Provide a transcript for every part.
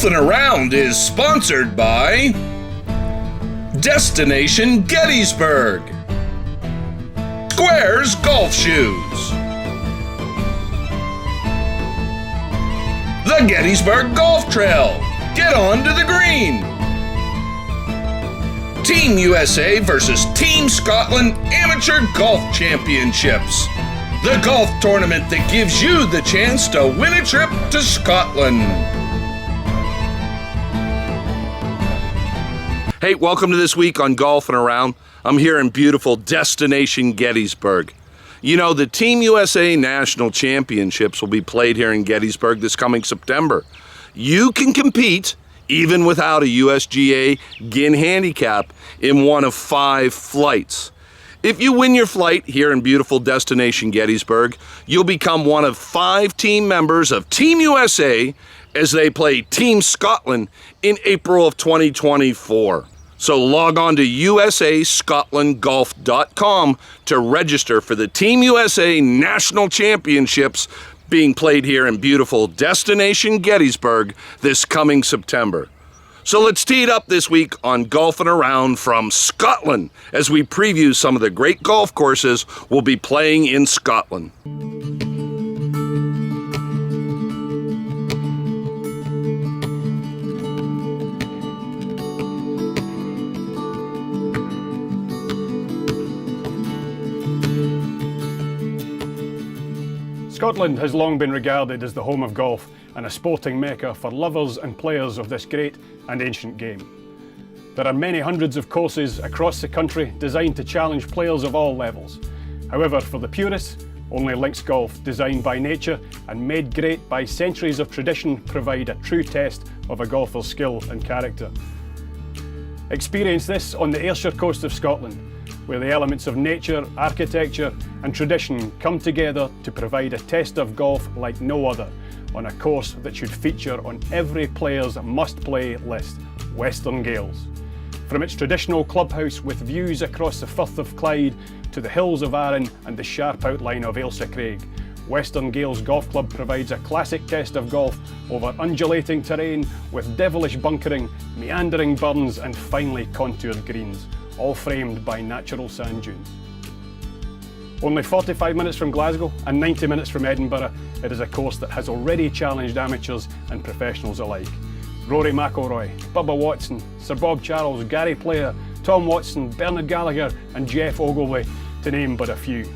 Golfin' Around is sponsored by Destination Gettysburg, Squares Golf Shoes, the Gettysburg Golf Trail, get on to the green, Team USA versus Team Scotland Amateur Golf Championships, the golf tournament that gives you the chance to win a trip to Scotland. Hey, welcome to This Week on Golfin' Around. I'm here in beautiful Destination Gettysburg. You know, the Team USA National Championships will be played here in Gettysburg this coming September. You can compete, even without a USGA GIN handicap, in one of 5 flights. If you win your flight here in beautiful Destination Gettysburg, you'll become one of 5 team members of Team USA as they play Team Scotland in April of 2024. So log on to usascotlandgolf.com to register for the Team USA National Championships being played here in beautiful Destination Gettysburg this coming September. So let's tee it up this week on Golfin' Around from Scotland as we preview some of the great golf courses we'll be playing in Scotland. Scotland has long been regarded as the home of golf and a sporting mecca for lovers and players of this great and ancient game. There are many hundreds of courses across the country designed to challenge players of all levels. However, for the purists, only links golf, designed by nature and made great by centuries of tradition, provide a true test of a golfer's skill and character. Experience this on the Ayrshire coast of Scotland, where the elements of nature, architecture and tradition come together to provide a test of golf like no other, on a course that should feature on every player's must-play list, Western Gailes. From its traditional clubhouse with views across the Firth of Clyde to the hills of Arran and the sharp outline of Ailsa Craig, Western Gailes Golf Club provides a classic test of golf over undulating terrain with devilish bunkering, meandering burns and finely contoured greens, all framed by natural sand dunes. Only 45 minutes from Glasgow and 90 minutes from Edinburgh, it is a course that has already challenged amateurs and professionals alike. Rory McIlroy, Bubba Watson, Sir Bob Charles, Gary Player, Tom Watson, Bernard Gallagher and Jeff Ogilvy, to name but a few.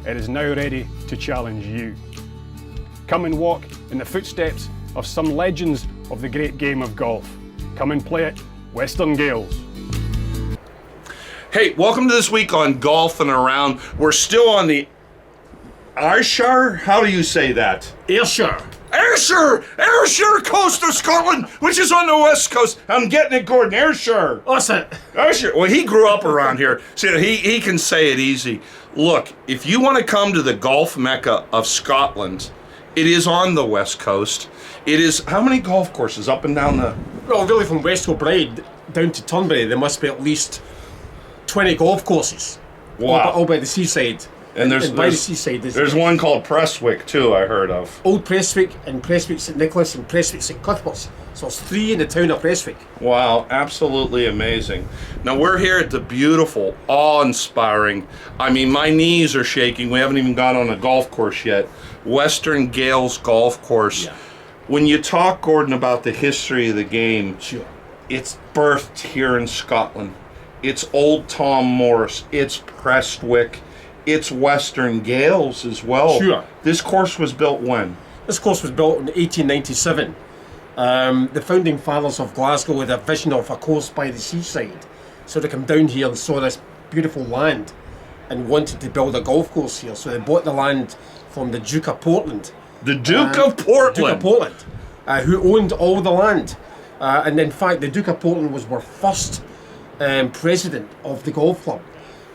It is now ready to challenge you. Come and walk in the footsteps of some legends of the great game of golf. Come and play it, Western Gailes. Hey, welcome to This Week on Golfin' Around. We're still on the Ayrshire? How do you say that? Ayrshire coast of Scotland, which is on the west coast. I'm getting it, Gordon. Ayrshire. What's it? Ayrshire. Well, he grew up around here, so he can say it easy. Look, if you want to come to the golf mecca of Scotland, it is on the west coast. It is, how many golf courses up and down the... Well, really from West Kilbride down to Turnberry, there must be at least 20 golf courses. Wow. All by the seaside. And by the seaside there's one called Prestwick too, I heard of. Old Prestwick and Prestwick St Nicholas and Prestwick St Cuthbert's. So it's 3 in the town of Prestwick. Wow, absolutely amazing. Now we're here at the beautiful, awe-inspiring, I mean my knees are shaking, we haven't even got on a golf course yet, Western Gailes Golf Course. Yeah. When you talk, Gordon, about the history of the game, Sure. It's birthed here in Scotland. It's Old Tom Morris, it's Prestwick, it's Western Gailes as well. Sure. This course was built when? This course was built in 1897. The founding fathers of Glasgow had a vision of a course by the seaside. So they come down here and saw this beautiful land and wanted to build a golf course here. So they bought the land from the Duke of Portland. The Duke of Portland? Duke of Portland, who owned all the land. And in fact, the Duke of Portland was our first president of the golf club.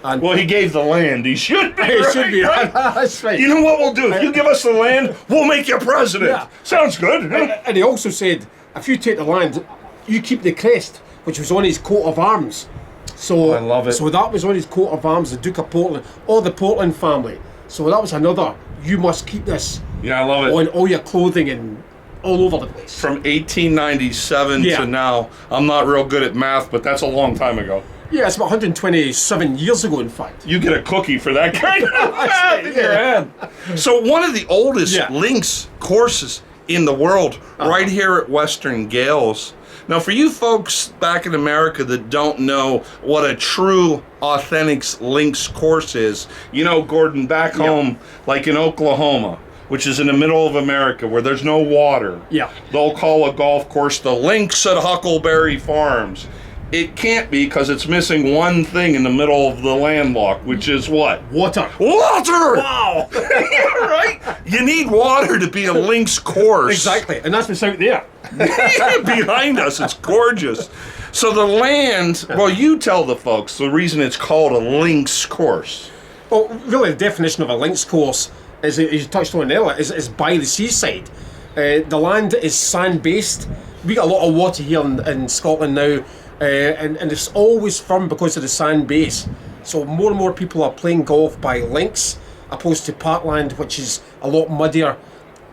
And well, he gave the land. He should be. He right? should be. Right? That's right. You know what we'll do? If you give us the land, we'll make you president. Yeah. Sounds good. And he also said, if you take the land, you keep the crest, which was on his coat of arms. So I love it. So that was on his coat of arms, the Duke of Portland, or the Portland family. So that was another. You must keep this. Yeah, I love it. On all your clothing and all over the place. From 1897 Yeah. to now. I'm not real good at math, but that's a long time ago. Yeah, it's about 127 years ago, in fact. You get a cookie for that kind of math in your hand. So one of the oldest Yeah. links courses in the world, right here at Western Gailes. Now, for you folks back in America that don't know what a true, authentic links course is, you know, Gordon, back home, like in Oklahoma, which is in the middle of America where there's no water, Yeah. they'll call a golf course the Links at Huckleberry Farms. It can't be because it's missing one thing in the middle of the landlocked, which is what? Water. Water! Wow. Right? You need water to be a links course. Exactly, and that's what's out there. Behind us, it's gorgeous. So the land, well, you tell the folks the reason it's called a links course. Well, really, the definition of a links course, as you touched on earlier, is by the seaside. The land is sand-based. We got a lot of water here in Scotland now, and it's always firm because of the sand base. So more and more people are playing golf by links, opposed to parkland, which is a lot muddier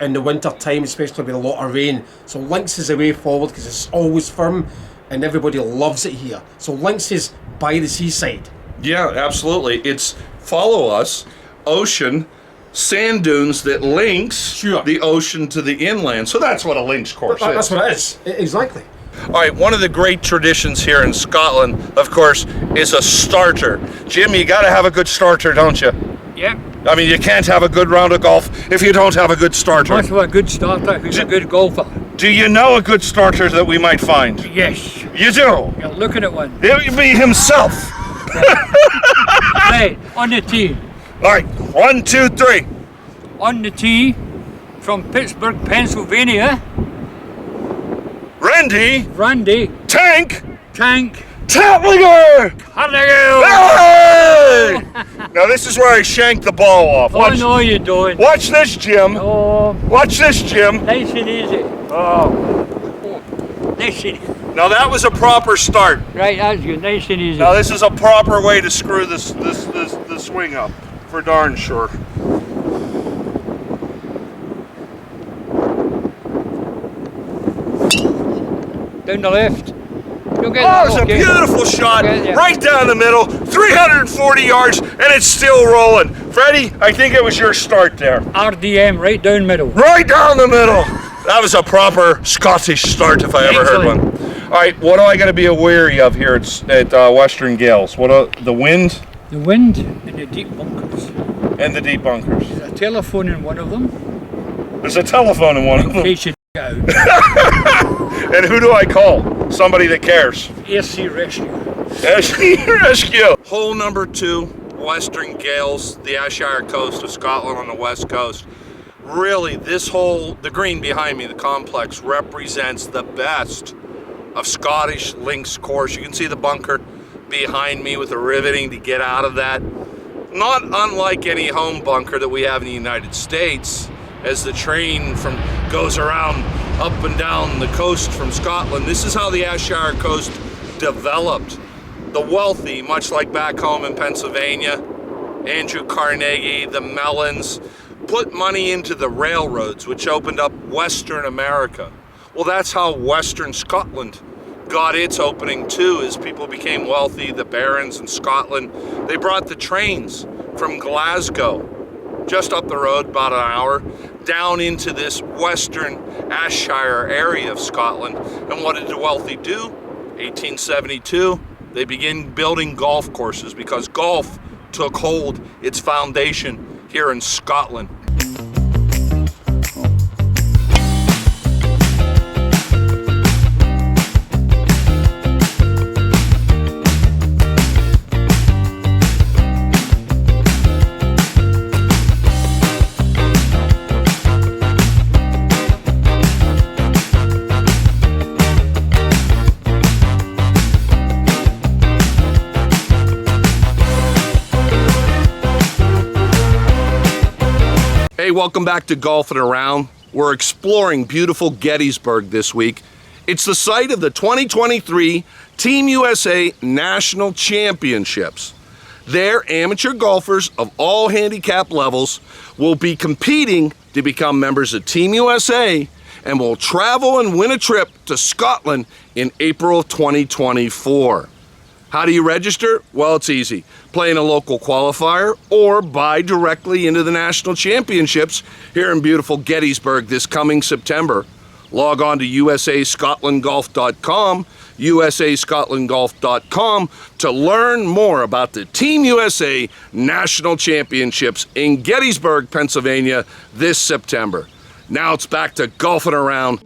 in the winter time, especially with a lot of rain. So links is the way forward because it's always firm, and everybody loves it here. So links is by the seaside. Yeah, absolutely. It's follow us, ocean, sand dunes that links Sure. the ocean to the inland. So that's what a links course is. That's what it is. Exactly. All right, one of the great traditions here in Scotland, of course, is a starter. Jim, you got to have a good starter, don't you? Yeah, I mean, you can't have a good round of golf if you don't have a good starter. must have a good starter who's a good golfer. Do you know a good starter that we might find? Yes, You do. you're looking at one. It would be himself. Right, on the tee. All right, 1, 2, 3. On the tee from Pittsburgh, Pennsylvania, Randy Tank Taplinger. Carnegie. Hey! Now this is where I shanked the ball off. Oh, Watch, no, you don't. watch this, Jim. Oh, Watch this, Jim. nice and easy. Oh. Nice and Now that was a proper start. Right, that's good. Nice and easy. Now this is a proper way to screw this swing up, for darn sure. Down the left. You'll get Oh, that, it's a okay. beautiful shot, Yeah, yeah. right down the middle, 340 yards, and it's still rolling. Freddie, I think it was your start there. RDM, right down middle. Right down the middle. That was a proper Scottish start if I ever heard Excellent. one. All right, what do I got to be wary of here at Western Gailes? The wind The wind and the deep bunkers. and the deep bunkers. There's a telephone in one of them, There's a telephone in one of in them. case you out. And who do I call? Somebody that cares. AC Rescue. Rescue. Hole number 2, Western Gailes, the Ayrshire coast of Scotland on the west coast. Really, this hole, the green behind me, the complex, represents the best of Scottish links course. You can see the bunker behind me with the riveting to get out of that. Not unlike any home bunker that we have in the United States, as the train goes around up and down the coast from Scotland. This is how the Ayrshire coast developed. The wealthy, much like back home in Pennsylvania, Andrew Carnegie, the Mellons, put money into the railroads, which opened up Western America. Well, that's how Western Scotland got its opening too, as people became wealthy, the barons in Scotland. They brought the trains from Glasgow, just up the road, about an hour, down into this Western Ayrshire area of Scotland. And what did the wealthy do? 1872, they began building golf courses because golf took hold, its foundation here in Scotland. Hey, welcome back to Golfin Around. We're exploring beautiful Gettysburg this week. It's the site of the 2023 Team USA National Championships. There, amateur golfers of all handicap levels will be competing to become members of Team USA and will travel and win a trip to Scotland in April of 2024. How do you register? Well, it's easy. Play in a local qualifier or buy directly into the national championships here in beautiful Gettysburg this coming September. Log on to usascotlandgolf.com, usascotlandgolf.com to learn more about the Team USA National Championships in Gettysburg, Pennsylvania this September. Now it's back to golfing around.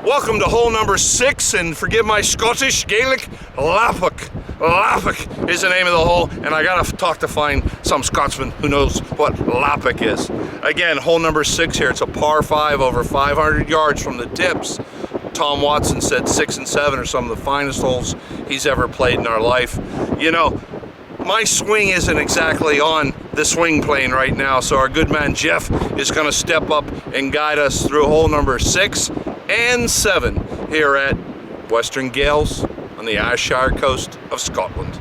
Welcome to hole number 6, and forgive my Scottish Gaelic, Lappock. Lappock is the name of the hole, and I gotta talk to find some Scotsman who knows what Lappock is. Again, hole number 6 here. It's a par 5 over 500 yards from the tips. Tom Watson said 6 and 7 are some of the finest holes he's ever played in our life. You know, my swing isn't exactly on the swing plane right now, so our good man Jeff is going to step up and guide us through hole number 6 and 7 here at Western Gailes on the Ayrshire coast of Scotland.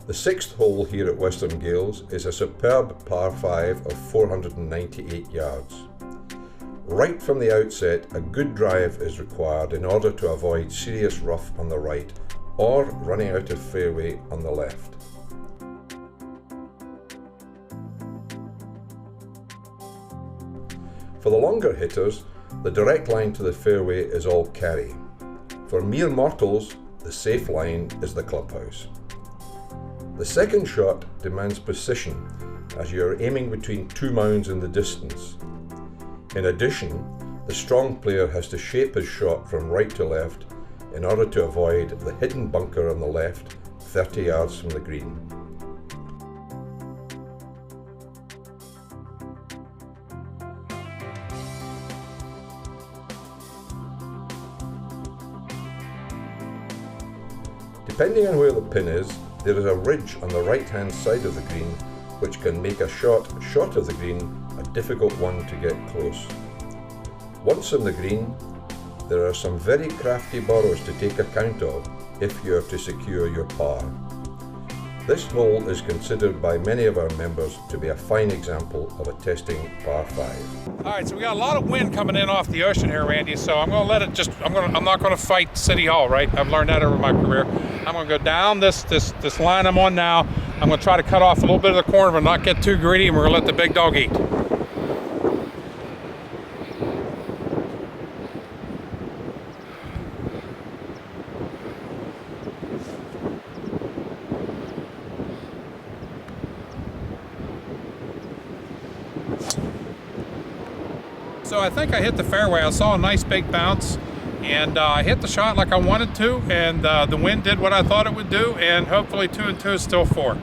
The 6th hole here at Western Gailes is a superb par 5 of 498 yards. Right from the outset, a good drive is required in order to avoid serious rough on the right or running out of fairway on the left. For the longer hitters, the direct line to the fairway is all carry. For mere mortals, the safe line is the clubhouse. The second shot demands precision, as you are aiming between two mounds in the distance. In addition, the strong player has to shape his shot from right to left in order to avoid the hidden bunker on the left, 30 yards from the green. Depending on where the pin is, there is a ridge on the right-hand side of the green which can make a shot short of the green a difficult one to get close. Once on the green, there are some very crafty borrows to take account of if you are to secure your par. This hole is considered by many of our members to be a fine example of a testing par 5. All right, so we got a lot of wind coming in off the ocean here, Randy, so I'm going to let it just, I'm not going to fight City Hall, right? I've learned that over my career. I'm going to go down this line I'm on now. I'm going to try to cut off a little bit of the corner but not get too greedy, and we're going to let the big dog eat. So I think I hit the fairway. I saw a nice big bounce, and I hit the shot like I wanted to, and the wind did what I thought it would do, and hopefully 2 and 2 is still 4.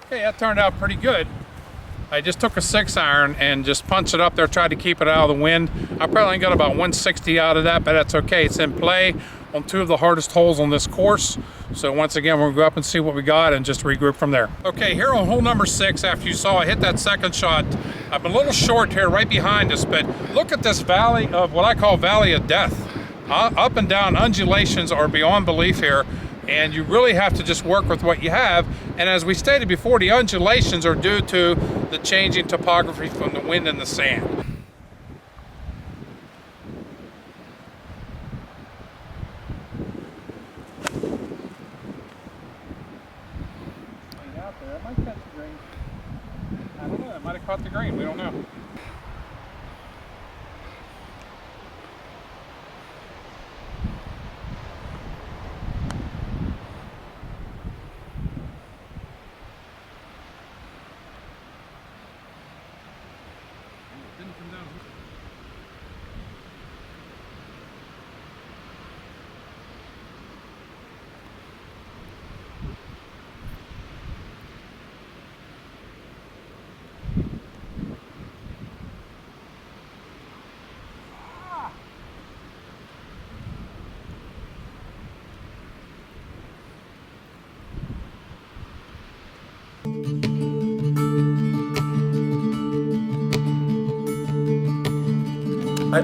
Okay, that turned out pretty good. I just took a 6-iron and just punched it up there, tried to keep it out of the wind. I probably got about 160 out of that, but that's okay. It's in play on 2 of the hardest holes on this course. So once again, we'll go up and see what we got and just regroup from there. Okay, here on hole number 6, after you saw I hit that second shot, I'm a little short here right behind us, but look at this valley of what I call valley of death. Up and down undulations are beyond belief here, and you really have to just work with what you have. And as we stated before, the undulations are due to the changing topography from the wind and the sand. Out there, it might catch the green. I don't know, it might have caught the green, we don't know.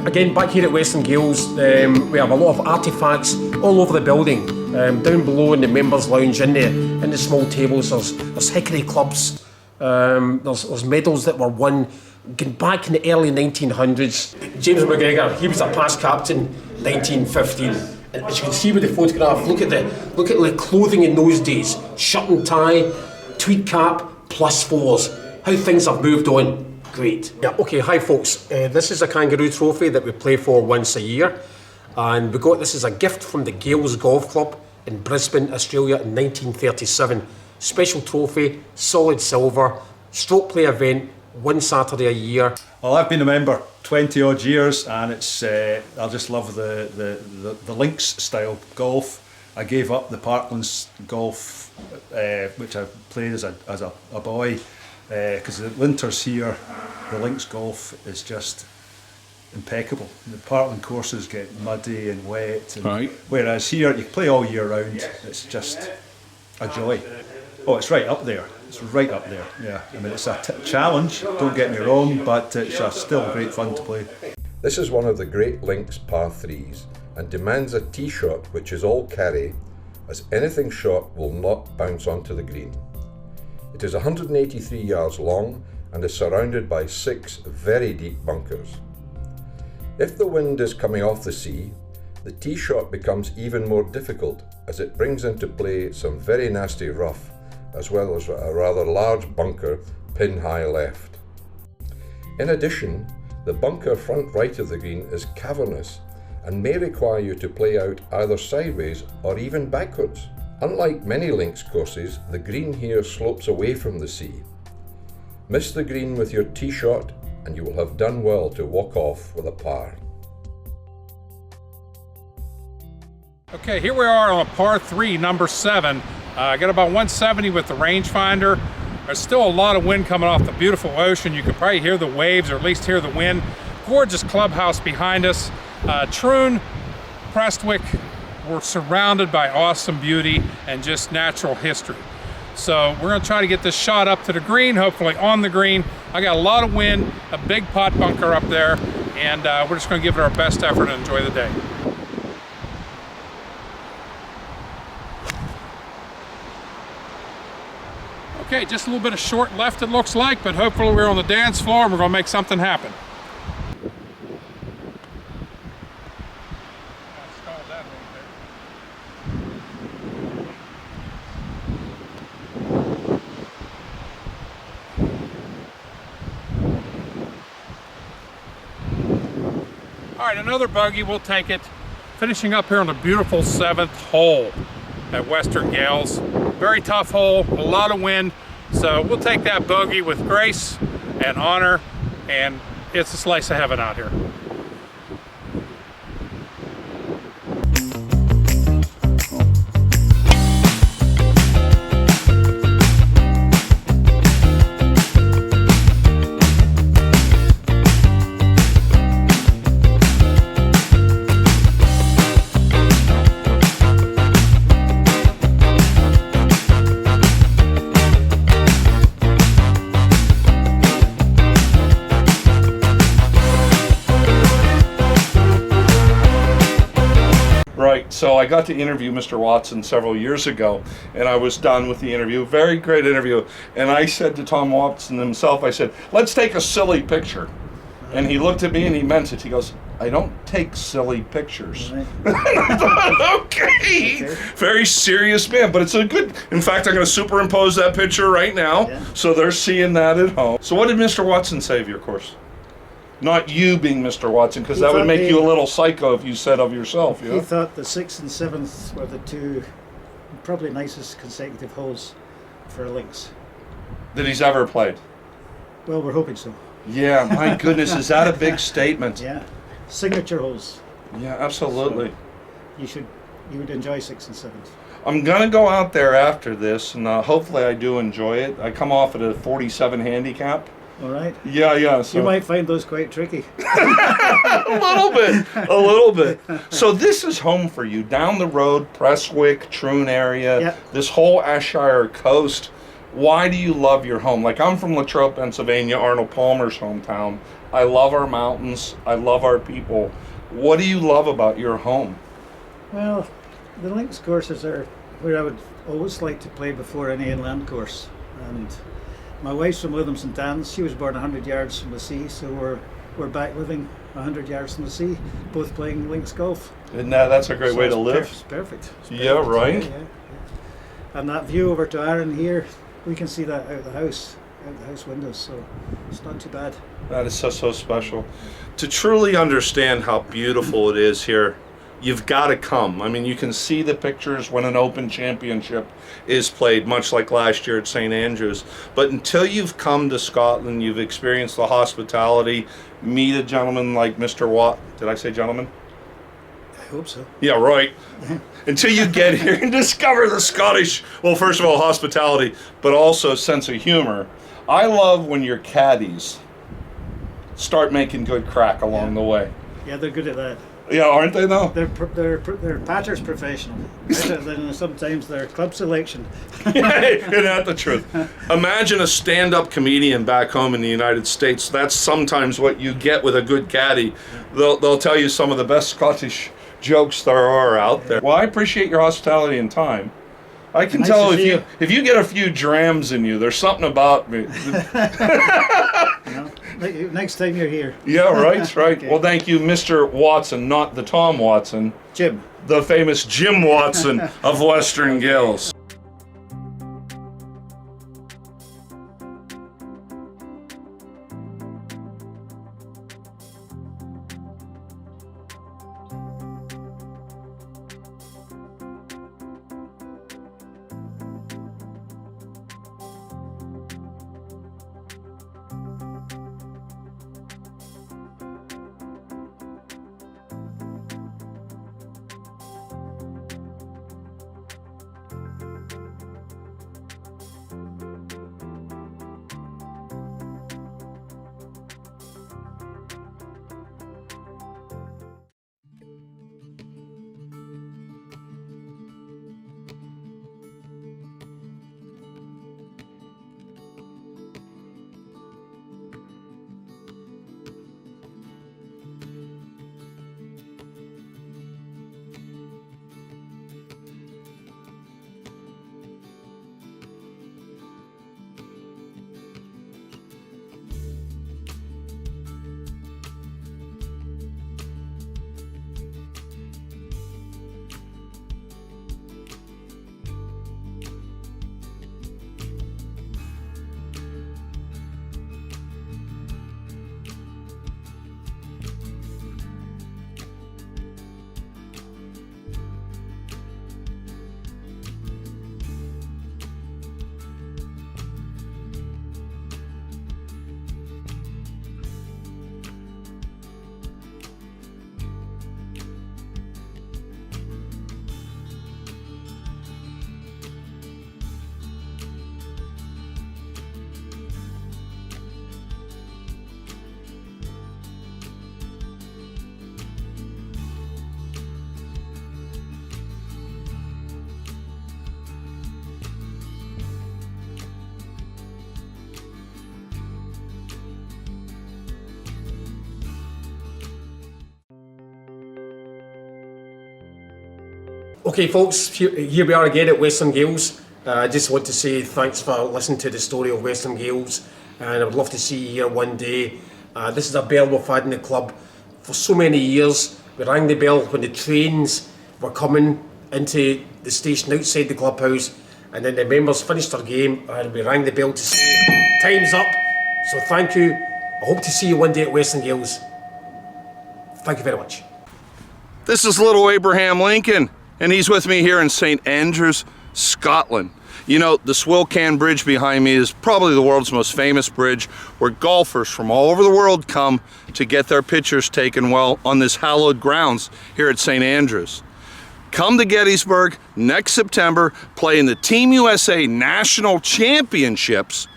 Again, back here at Western Gailes, we have a lot of artefacts all over the building. Down below in the members' lounge, in the small tables, there's hickory clubs. There's medals that were won back in the early 1900s. James McGregor, he was a past captain, 1915. And as you can see with the photograph, look at the clothing in those days: shirt and tie, tweed cap, +4s. How things have moved on. Great. Yeah, okay, hi folks. This is a kangaroo trophy that we play for once a year. And we got this as a gift from the Gailes Golf Club in Brisbane, Australia in 1937. Special trophy, solid silver, stroke play event, one Saturday a year. Well, I've been a member 20 odd years, and it's I just love the links style golf. I gave up the Parklands golf, which I played as a boy, because the winters here, the links golf is just impeccable. The Parkland courses get muddy and wet, and right. Whereas here you can play all year round. It's just a joy. Oh, it's right up there. It's right up there. Yeah, I mean it's a challenge. Don't get me wrong, but it's still great fun to play. This is one of the great links par 3s and demands a tee shot which is all carry, as anything shot will not bounce onto the green. It is 183 yards long and is surrounded by 6 very deep bunkers. If the wind is coming off the sea, the tee shot becomes even more difficult as it brings into play some very nasty rough, as well as a rather large bunker pin high left. In addition, the bunker front right of the green is cavernous and may require you to play out either sideways or even backwards. Unlike many links courses, the green here slopes away from the sea. Miss the green with your tee shot and you will have done well to walk off with a par. Okay, here we are on a par 3, number 7. I got about 170 with the rangefinder. There's still a lot of wind coming off the beautiful ocean. You can probably hear the waves, or at least hear the wind. Gorgeous clubhouse behind us. Troon, Prestwick, we're surrounded by awesome beauty and just natural history. So we're gonna try to get this shot up to the green, hopefully on the green. I got a lot of wind, a big pot bunker up there, and we're just gonna give it our best effort and enjoy the day. Okay, just a little bit of short left it looks like, but hopefully we're on the dance floor and we're gonna make something happen. All right, another bogey, we'll take it. Finishing up here on the beautiful 7th hole at Western Gailes. Very tough hole, a lot of wind, so we'll take that bogey with grace and honor, and it's a slice of heaven out here. Right, so I got to interview Mr. Watson several years ago, and I was done with the interview. Very great interview. And I said to Tom Watson himself, I said, let's take a silly picture. And he looked at me and he meant it. He goes, I don't take silly pictures. Right. I thought, okay. Very serious man, but it's a good, in fact, I'm going to superimpose that picture right now, so they're seeing that at home. So what did Mr. Watson say of your course? Not you being Mr. Watson, because that would make you a little psycho if you said of yourself. He thought the 6th and 7th were the two probably nicest consecutive holes for links that he's ever played. Well, we're hoping so. Yeah, my goodness, is that a big statement? Yeah, signature holes. Yeah, absolutely. So you would enjoy 6th and 7th. I'm gonna go out there after this, and hopefully I do enjoy it. I come off at a 47 handicap. All right. Yeah. So you might find those quite tricky. a little bit. So this is home for you. Down the road, Prestwick, Troon area, this whole Ayrshire coast. Why do you love your home? Like, I'm from Latrobe, Pennsylvania, Arnold Palmer's hometown. I love our mountains. I love our people. What do you love about your home? Well, the links courses are where I would always like to play before any inland course. And my wife's from Lytham St Anne's. She was born 100 yards from the sea, so we're back living 100 yards from the sea, both playing links golf. And that's a great way to live. It's perfect. Yeah, right. Yeah. And that view over to Arran here, we can see that out the house windows, so it's not too bad. That is so special. To truly understand how beautiful it is here, you've got to come. I mean, you can see the pictures when an Open Championship is played, much like last year at St Andrews. But until you've come to Scotland, you've experienced the hospitality, meet a gentleman like Mr. Watt. Did I say gentleman? I hope so. Yeah, right. Until you get here and discover the Scottish, well, first of all, hospitality, but also sense of humor. I love when your caddies start making good crack along the way. Yeah, they're good at that. Yeah, aren't they though? Their patter's professional. Better than sometimes their club selection. Isn't that the truth? Imagine a stand-up comedian back home in the United States. That's sometimes what you get with a good caddy. They'll tell you some of the best Scottish jokes there are out there. Well, I appreciate your hospitality and time. I can Nice tell to see if you get a few drams in you, there's something about me. Next time you're here. Yeah, right. Okay. Well, thank you, Mr. Watson, not the Tom Watson. Jim. The famous Jim Watson of Western Gailes. Okay folks, here we are again at Western Gailes. I just want to say thanks for listening to the story of Western Gailes, and I would love to see you here one day. This is a bell we've had in the club for so many years. We rang the bell when the trains were coming into the station outside the clubhouse, and then the members finished their game and we rang the bell to say time's up. So thank you. I hope to see you one day at Western Gailes. Thank you very much. This is little Abraham Lincoln, and he's with me here in St. Andrews, Scotland. You know, the Swilcan Bridge behind me is probably the world's most famous bridge, where golfers from all over the world come to get their pictures taken on this hallowed grounds here at St. Andrews. Come to Gettysburg next September, play in the Team USA National Championships,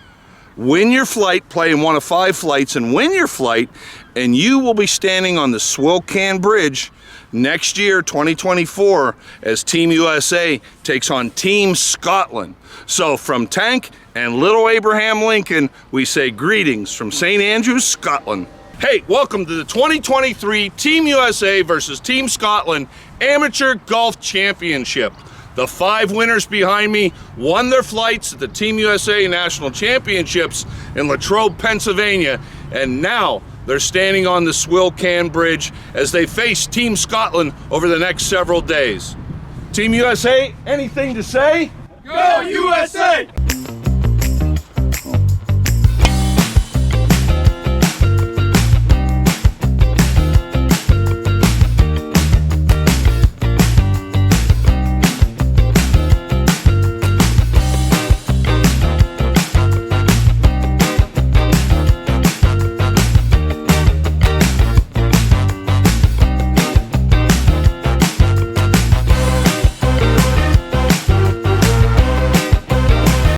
win your flight, play in one of 5 flights and win your flight, and you will be standing on the Swilcan Bridge next year, 2024, as Team USA takes on Team Scotland. So from Tank and little Abraham Lincoln, we say greetings from St. Andrews, Scotland. Hey, welcome to the 2023 Team USA versus Team Scotland Amateur Golf Championship. The 5 winners behind me won their flights at the Team USA National Championships in Latrobe, Pennsylvania, and now they're standing on the Swilcan Bridge as they face Team Scotland over the next several days. Team USA, anything to say? Go USA!